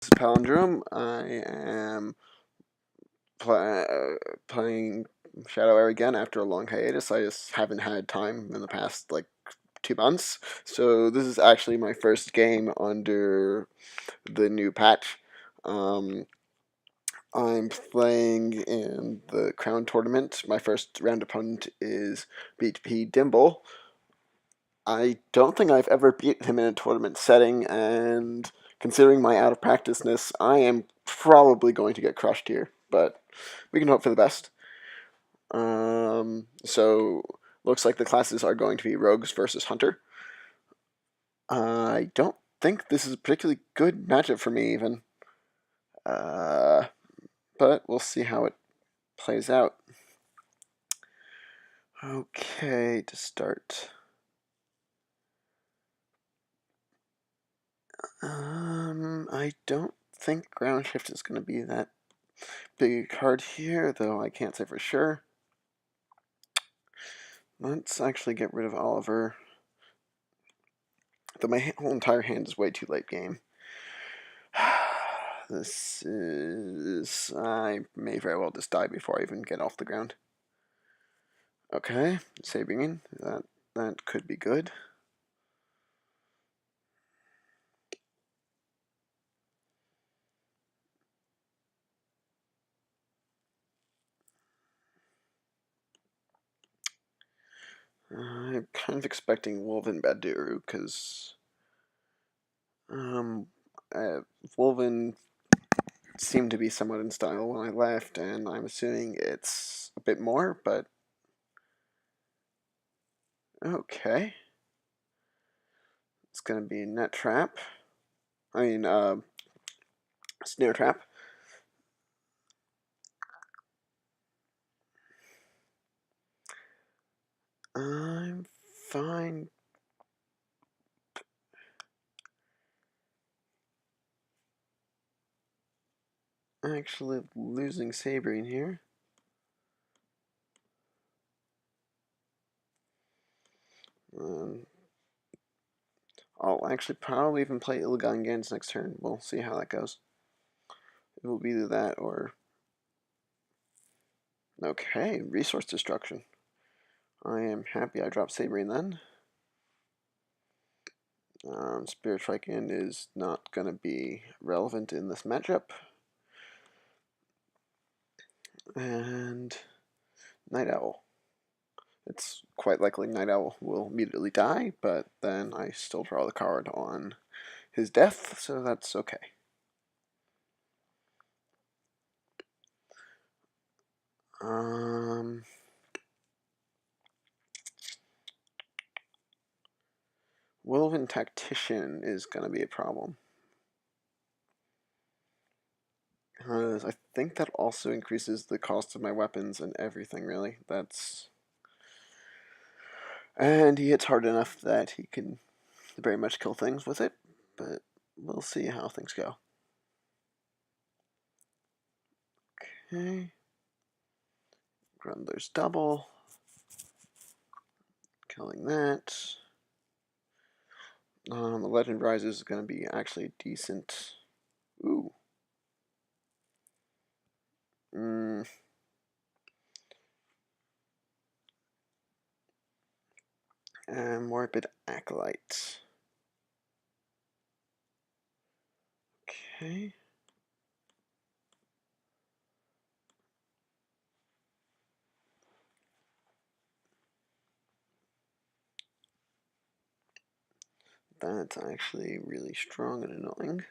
This is Palindrome. I am playing Shadow Air again after a long hiatus. I just haven't had time in the past, like, 2 months. So this is actually my first game under the new patch. Um, I'm playing in the Crown Tournament. My first round opponent is BP Dimble. I don't think I've ever beat him in a tournament setting, and considering my out of practiceness, I am probably going to get crushed here, but we can hope for the best. So looks like the classes are going to be Rogues versus Hunter. I don't think this is a particularly good matchup for me, even. Uh, but we'll see how it plays out. Okay, to start. I don't think ground shift is going to be that big card here, though I can't say for sure. Let's actually get rid of Oliver. Though my whole entire hand is way too late game. This is... I may very well just die before I even get off the ground. Okay, Sabine. That could be good. I'm kind of expecting Wolven Badiru, because um, Wolven seemed to be somewhat in style when I left, and I'm assuming it's a bit more, but okay. It's gonna be Net Trap. I mean, Snare Trap. I'm fine. Actually losing Sabrine here. Um, I'll actually probably even play Illigan Gans next turn. We'll see how that goes. It will be either that or... Okay, Resource Destruction. I am happy I dropped Sabrine then. Spirit Strike In is not going to be relevant in this matchup. And Night Owl. It's quite likely Night Owl will immediately die, but then I still draw the card on his death, so that's okay. Wolven Tactician is going to be a problem. Because I think that also increases the cost of my weapons and everything, really. And he hits hard enough that he can very much kill things with it, but we'll see how things go. Okay. Grundler's double. Killing that. Legend Rises is going to be actually decent. Ooh. Morbid Acolyte. Okay. That's actually really strong and annoying.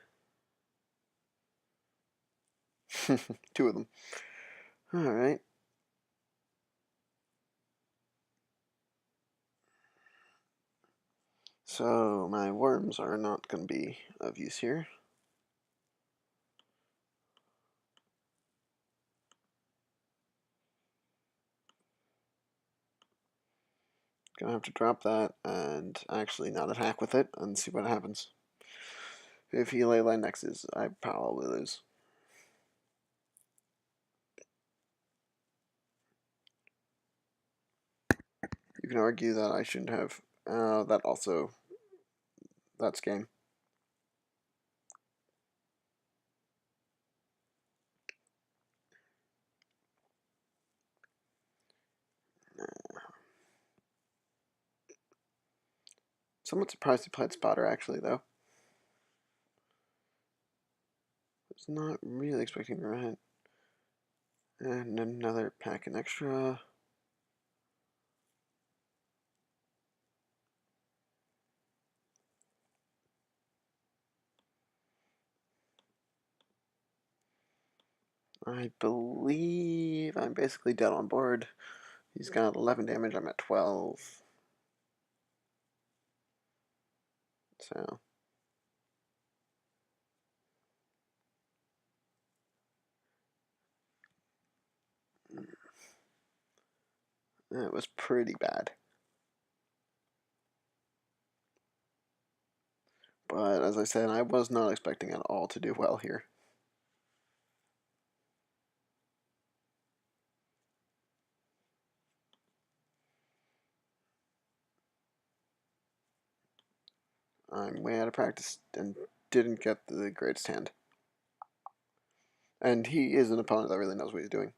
Two of them. Alright. So, my worms are not going to be of use here. Gonna have to drop that and actually not attack with it and see what happens. If he leyline nexes, I probably lose. You can argue that I shouldn't have. That's game. Somewhat surprised he played Spotter, actually, though. Was not really expecting that. And another pack and extra. I believe I'm basically dead on board. He's got 11 damage, I'm at 12. So. It was pretty bad. But as I said, I was not expecting at all to do well here. I'm way out of practice and didn't get the greatest hand. And he is an opponent that really knows what he's doing.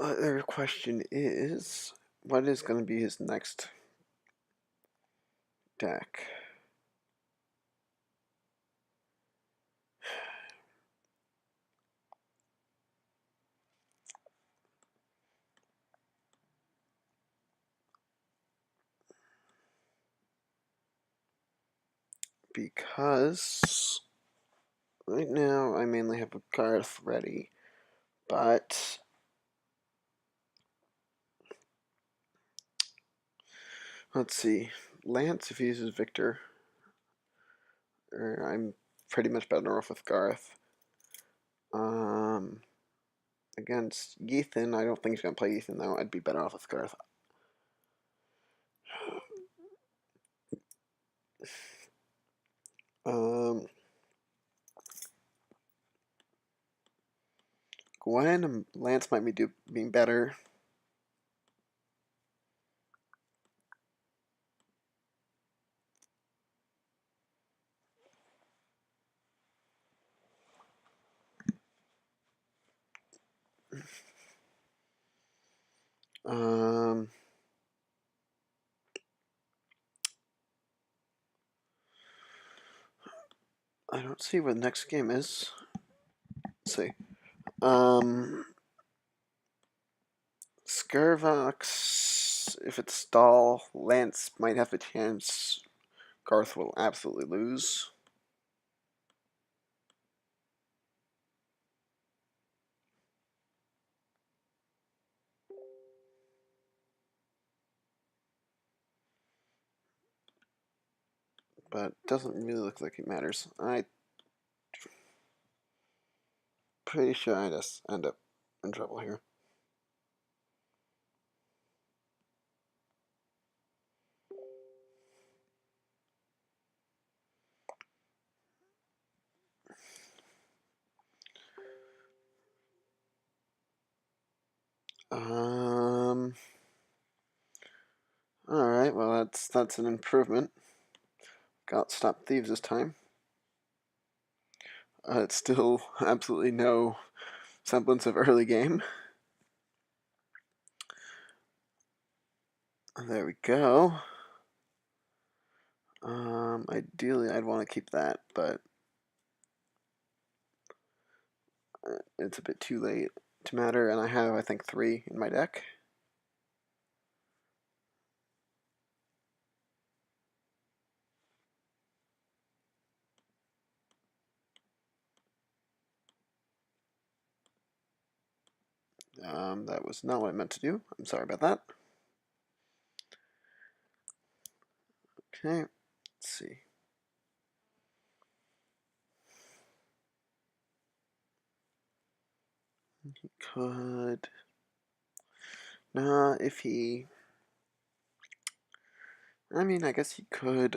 Other question is, what is going to be his next deck? Because right now I mainly have a Garth ready, but let's see. Lance, if he uses Victor, I'm pretty much better off with Garth. Um, Against Ethan, I don't think he's going to play Ethan, though. I'd be better off with Garth. Gwen and Lance might be being better. Um, I don't see what the next game is. Let's see. Scarvox, if it's stall, Lance might have a chance. Garth will absolutely lose. But doesn't really look like it matters. I'm pretty sure I just end up in trouble here. Alright, well that's an improvement. Got Stop Thieves this time. It's still absolutely no semblance of early game. There we go. Ideally I'd want to keep that, but it's a bit too late to matter, and I have, I think, 3 in my deck. That was not what I meant to do. I'm sorry about that. Okay, let's see. He could... Nah, if he... I mean, I guess he could,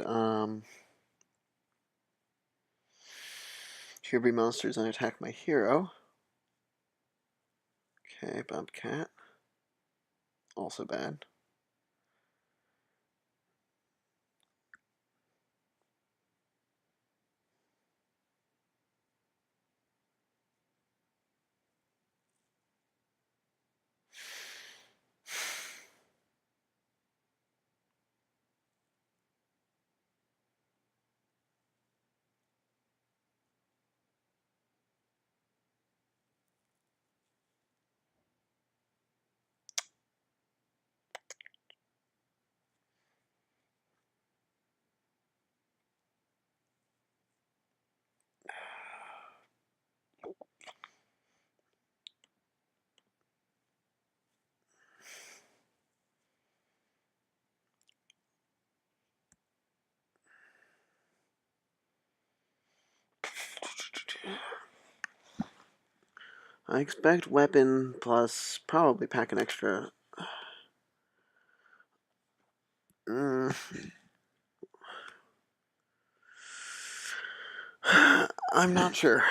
Here Be Monsters and attack my hero. Okay, Bobcat. Also bad. I expect weapon plus probably pack an extra. Mm. I'm not sure.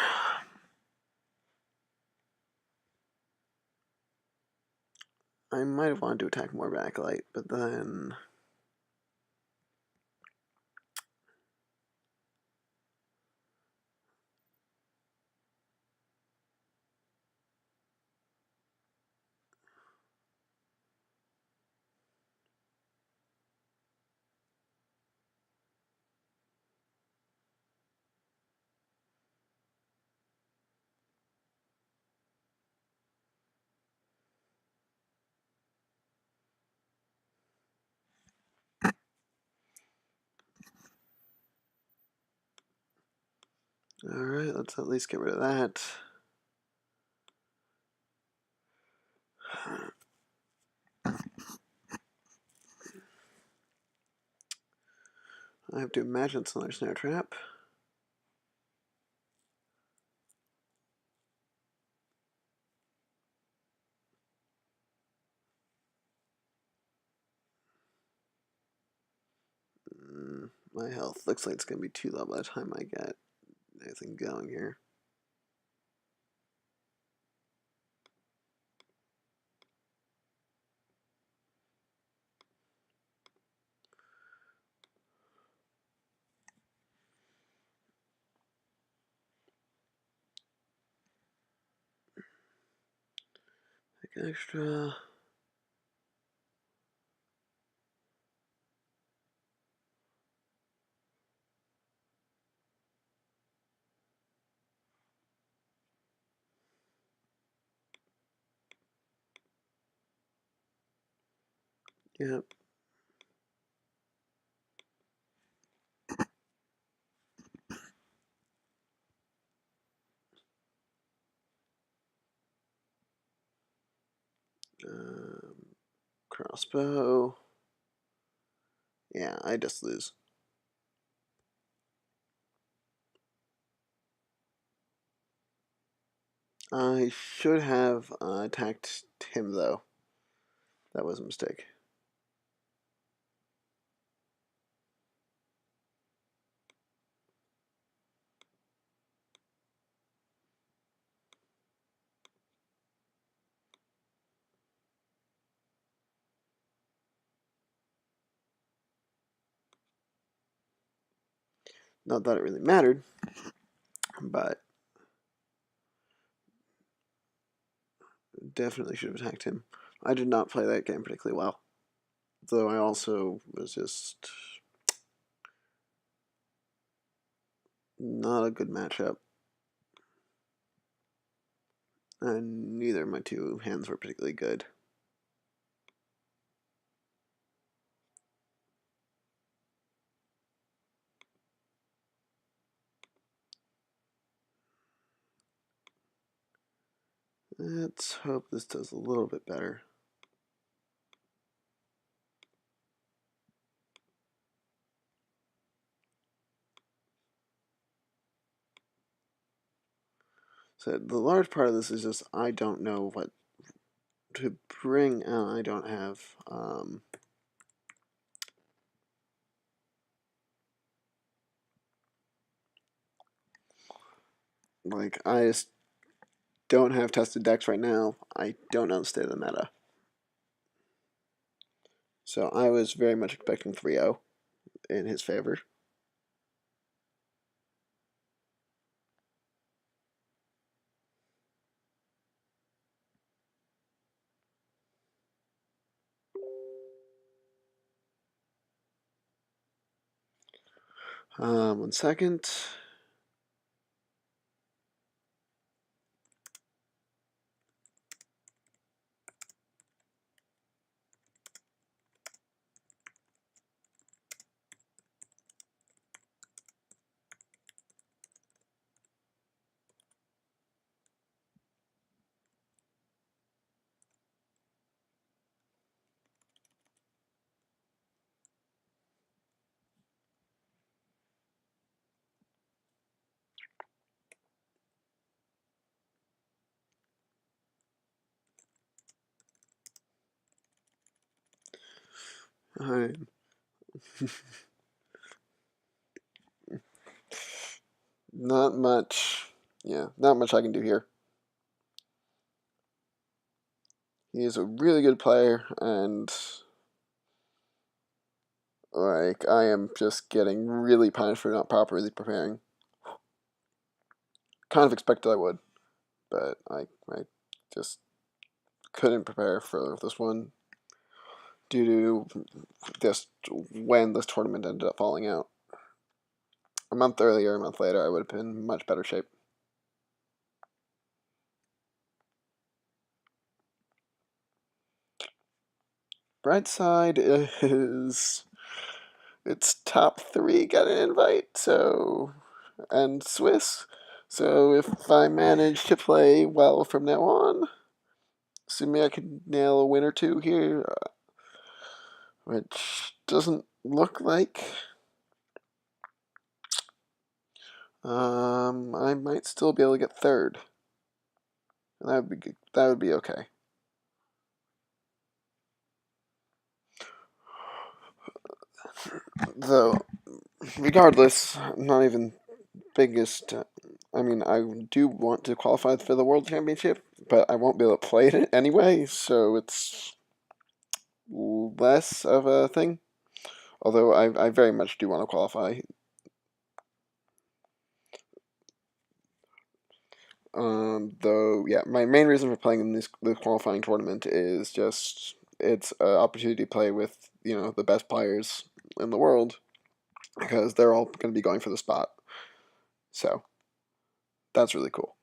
I might have wanted to attack more backlight, but then alright, let's at least get rid of that. I have to imagine it's another snare trap. My health looks like it's going to be too low by the time I get anything going here. Take extra. Yep. Crossbow. Yeah, I just lose. I should have attacked him, though. That was a mistake. Not that it really mattered, but definitely should have attacked him. I did not play that game particularly well, though I also was just not a good matchup. And neither of my two hands were particularly good. Let's hope this does a little bit better. So the large part of this is just I don't know what to bring. I don't have like I just don't have tested decks right now. I don't know the state of the meta. So I was very much expecting 3-0 in his favor. One second. I, not much. Yeah, not much I can do here. He is a really good player, and like I am just getting really punished for not properly preparing. Kind of expected I would, but I just couldn't prepare for this one due to just when this tournament ended up falling out. A month earlier, a month later, I would have been in much better shape. Bright side is its top three got an invite, so and Swiss. So if I manage to play well from now on, assuming I can nail a win or two here, which doesn't look like, I might still be able to get third. And that would be good. That would be okay. Though, regardless, I'm not even biggest. I mean, I do want to qualify for the World Championship, but I won't be able to play it anyway, so it's less of a thing. Although I very much do want to qualify. Though, yeah, my main reason for playing in the qualifying tournament is just it's an opportunity to play with the best players in the world because they're all going to be going for the spot. So that's really cool.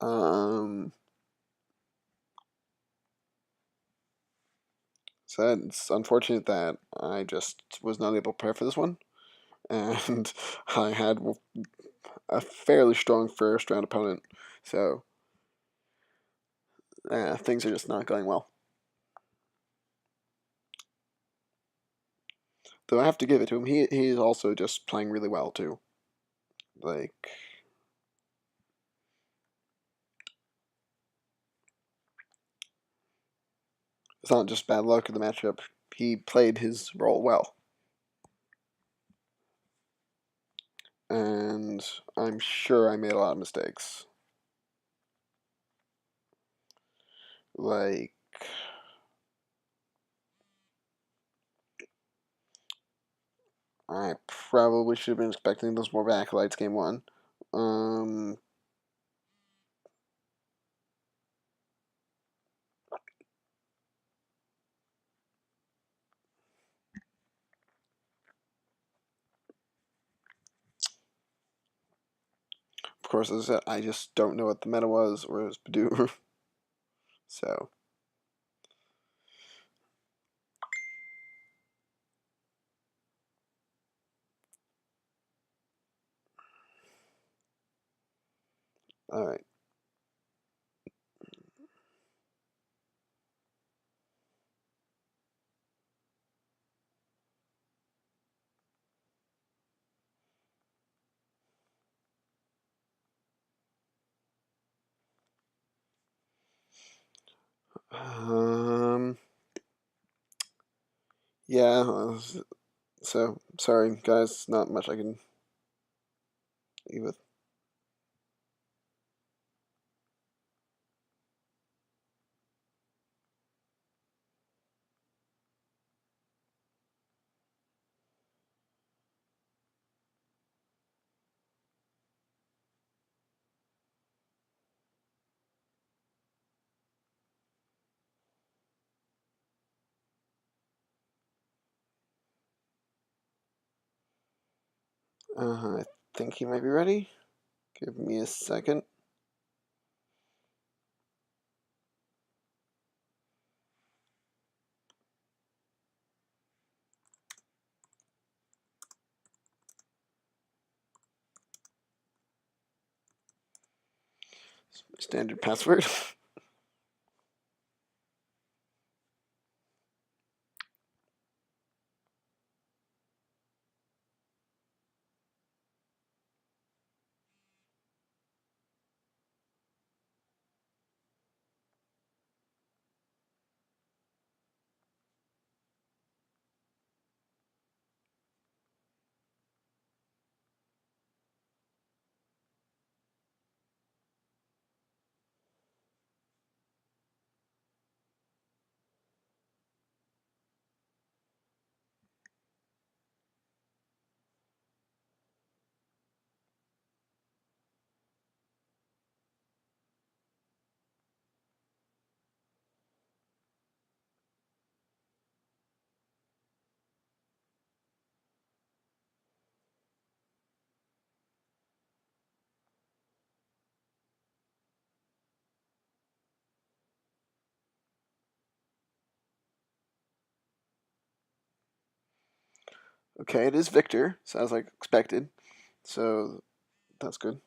Um, so it's unfortunate that I just was not able to prepare for this one, and I had a fairly strong first round opponent. So things are just not going well. Though I have to give it to him, he's also just playing really well too. Like it's not just bad luck in the matchup. He played his role well, and I'm sure I made a lot of mistakes. Like I probably should have been expecting those more acolytes game one. Um, of course, as I said, I just don't know what the meta was or was Badoo. So, all right. Um, yeah. So sorry, guys. Not much I can leave with. I think he might be ready. Give me a second. Standard password. Okay, it is Victor. Sounds like expected. So that's good.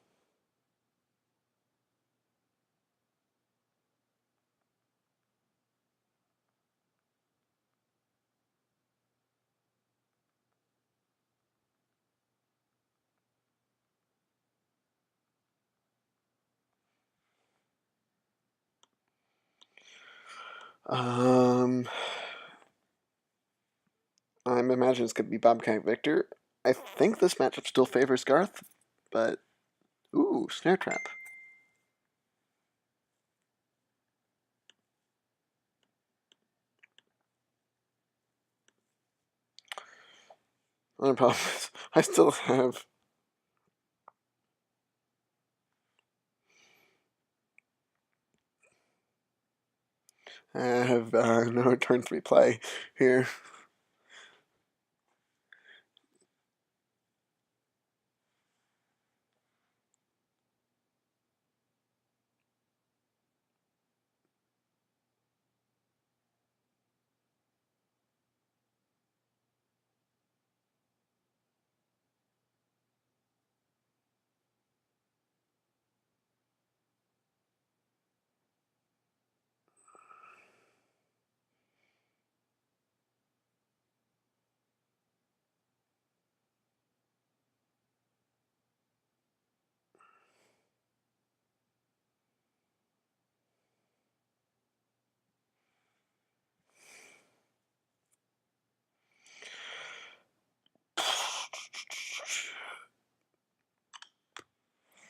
Um, I'm imagining it's gonna be Bobcat Victor. I think this matchup still favors Garth, but ooh, snare trap. Only problem is I still have no turn 3 play here.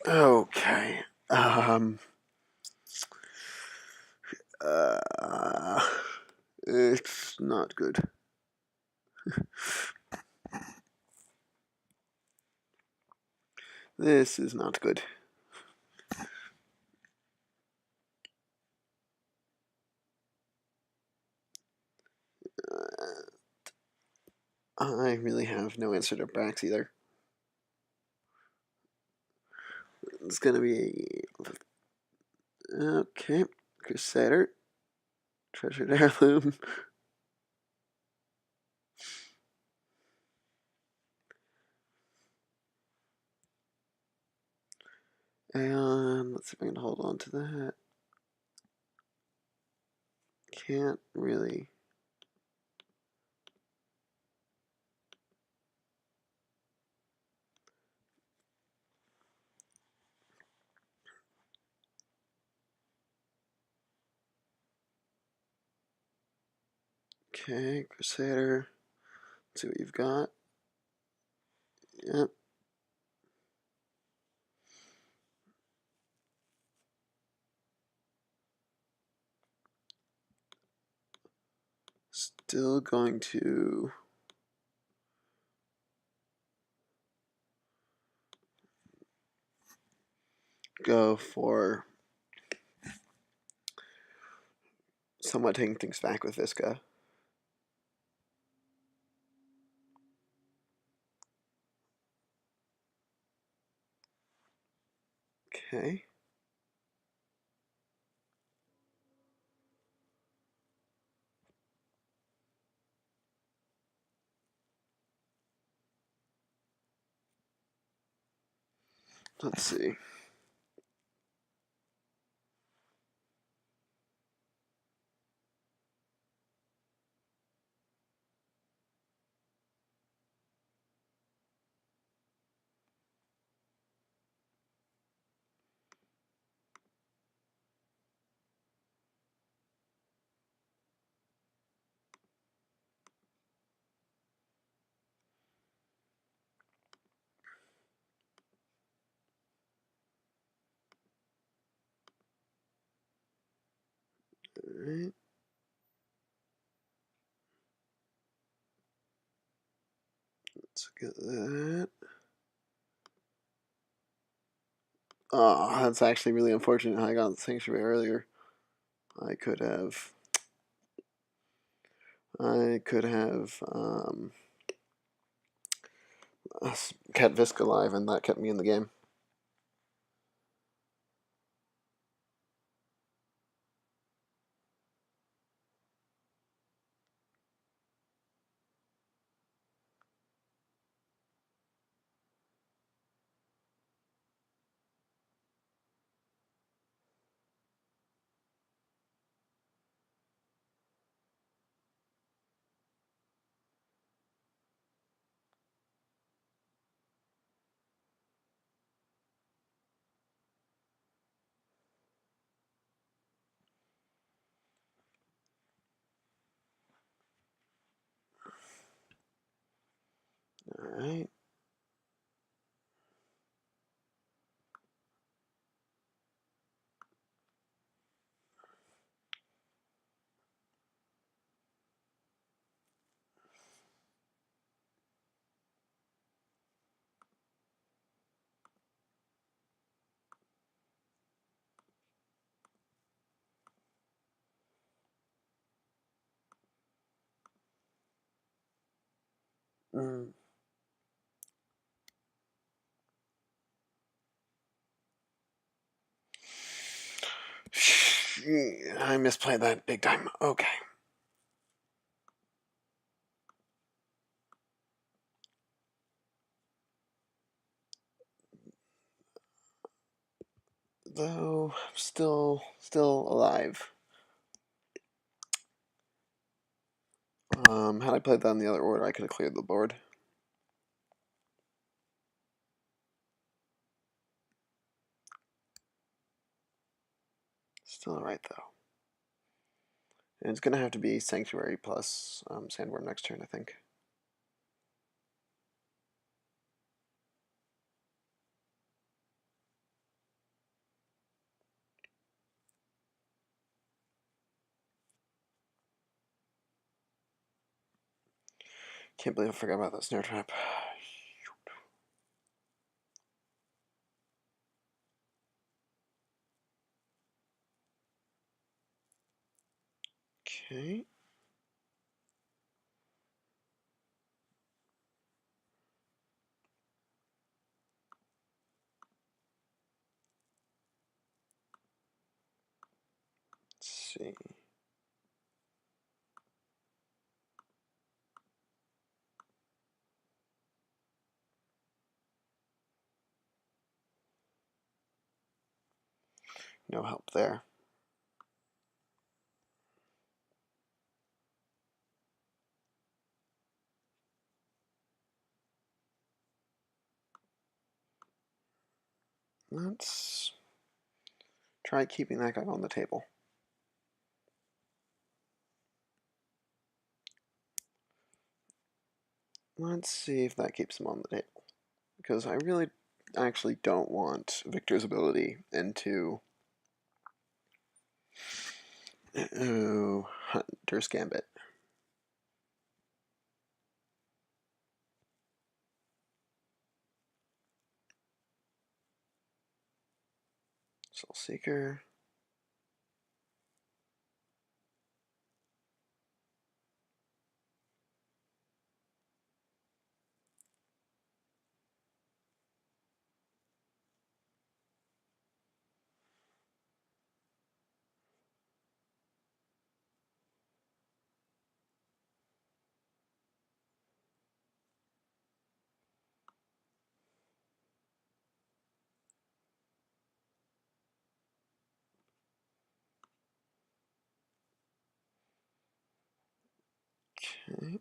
Okay. Uh, it's not good. This is not good. I really have no answer to Brax either. It's gonna be okay. Crusader, treasured heirloom. And let's see if I can hold on to that. Can't really. Okay, Crusader. Let's see what you've got. Yep. Still going to go for somewhat taking things back with Visca. Okay. Let's see. Alright. Let's get that. Oh, that's actually really unfortunate how I got the sanctuary earlier. I could have. I could have kept Visca alive, and that kept me in the game. Mm. I misplayed that big time. Okay. Though still alive. Had I played that in the other order, I could have cleared the board. Still alright though. And it's gonna have to be Sanctuary plus Sandworm next turn, I think. Can't believe I forgot about that snare trap. Okay. Let's see. No help there. Let's try keeping that guy on the table. Let's see if that keeps him on the table. Because I really actually don't want Victor's ability into Hunter's Gambit. Soul Seeker. Okay.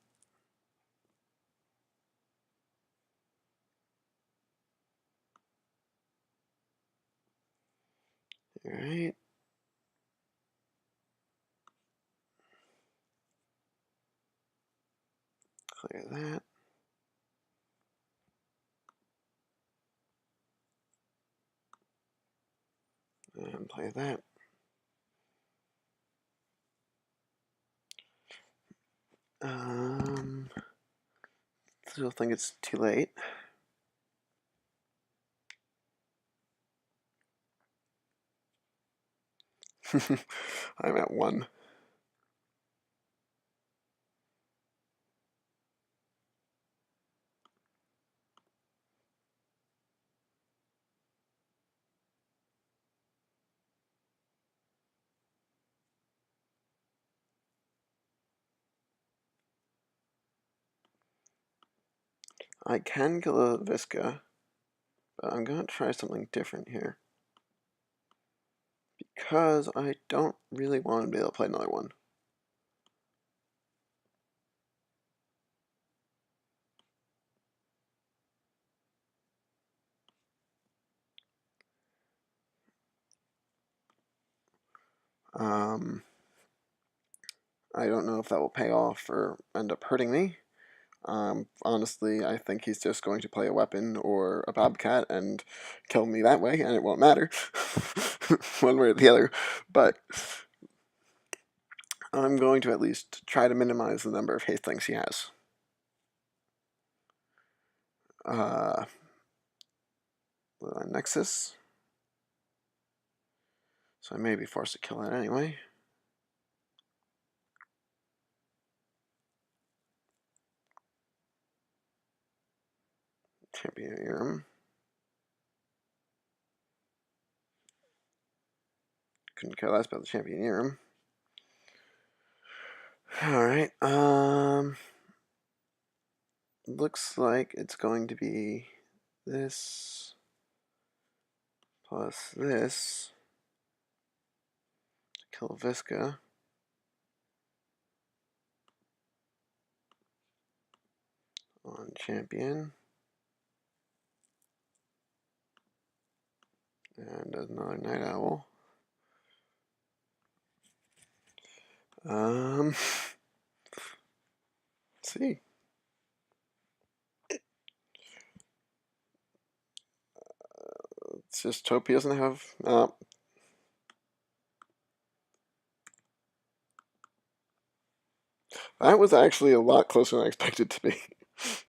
Alright. Clear that. And play that. Still think it's too late. I'm at 1. I can kill a Visca, but I'm gonna try something different here. Because I don't really want to be able to play another one. I don't know if that will pay off or end up hurting me. Honestly, I think he's just going to play a weapon or a bobcat and kill me that way, and it won't matter one way or the other. But I'm going to at least try to minimize the number of haste things he has. Nexus. So I may be forced to kill that anyway. Championium. Couldn't care less about the Championium. Alright, looks like it's going to be this plus this. Kill Visca. On champion. And another Night Owl. Let's see. Let's just hope he doesn't have. That was actually a lot closer than I expected it to be.